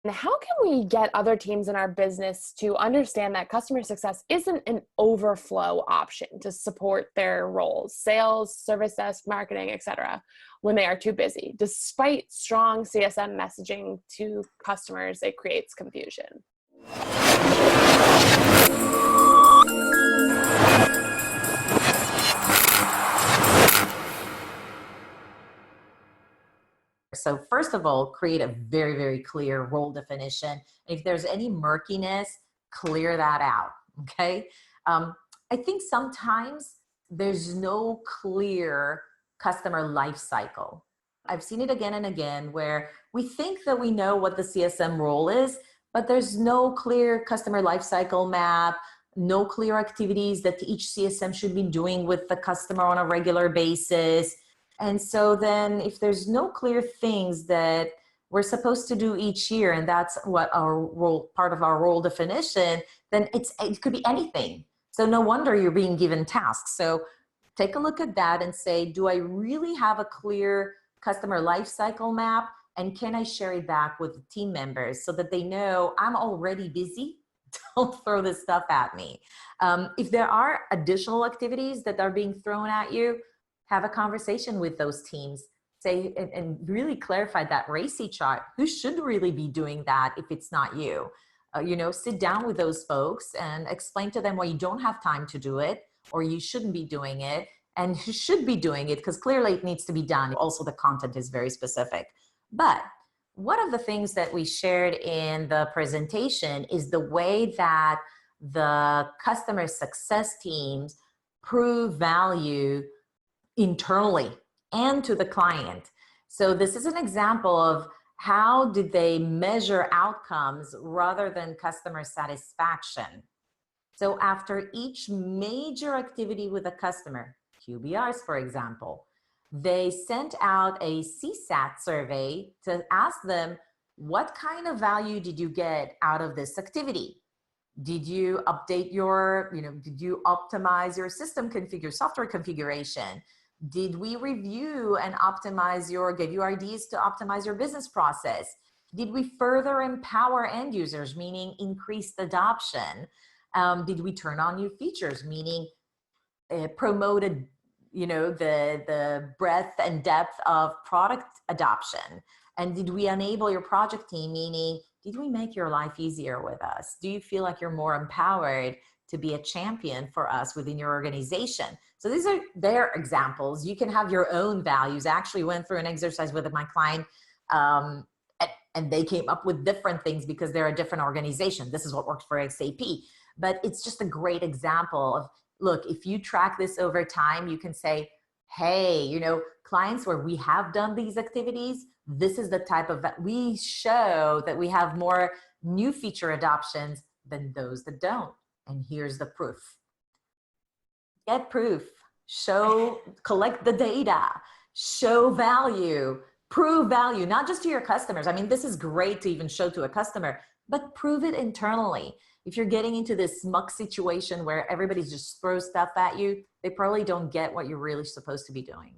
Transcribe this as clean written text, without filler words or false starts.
And how can we get other teams in our business to understand that customer success isn't an overflow option to support their roles, sales, service desk, marketing, etc., when they are too busy? Despite strong CSM messaging to customers, it creates confusion. So first of all, create a very, very clear role definition. If there's any murkiness, clear that out, okay? I think sometimes there's no clear customer life cycle. I've seen it again and again where we think that we know what the CSM role is, but there's no clear customer life cycle map, no clear activities that each CSM should be doing with the customer on a regular basis. And so then if there's no clear things that we're supposed to do each year, and that's what our role, part of our role definition, then it could be anything. So no wonder you're being given tasks. So take a look at that and say, do I really have a clear customer life cycle map? And can I share it back with the team members so that they know I'm already busy? Don't throw this stuff at me. If there are additional activities that are being thrown at you, have a conversation with those teams, say, and really clarify that RACI chart. Who should really be doing that if it's not you? You know, sit down with those folks and explain to them why you don't have time to do it, or you shouldn't be doing it, and who should be doing it, because clearly it needs to be done. Also, the content is very specific. But one of the things that we shared in the presentation is the way that the customer success teams prove value internally and to the client. So this is an example of how did they measure outcomes rather than customer satisfaction. So after each major activity with a customer, QBRs for example, they sent out a CSAC survey to ask them, what kind of value did you get out of this activity? Did you update your, did you optimize your system software configuration? Did we review and optimize give you ideas to optimize your business process? Did we further empower end users, meaning increased adoption? Did we turn on new features, meaning promoted, the breadth and depth of product adoption? And did we enable your project team, meaning did we make your life easier with us? Do you feel like you're more empowered to be a champion for us within your organization? So these are their examples. You can have your own values. I actually went through an exercise with my client and they came up with different things because they're a different organization. This is what works for SAP. But it's just a great example of, look, if you track this over time, you can say, hey, clients where we have done these activities, this is the type of, we show that we have more new feature adoptions than those that don't. And here's the proof. Get proof, collect the data, show value, prove value, not just to your customers. I mean, this is great to even show to a customer, but prove it internally. If you're getting into this muck situation where everybody just throws stuff at you, they probably don't get what you're really supposed to be doing.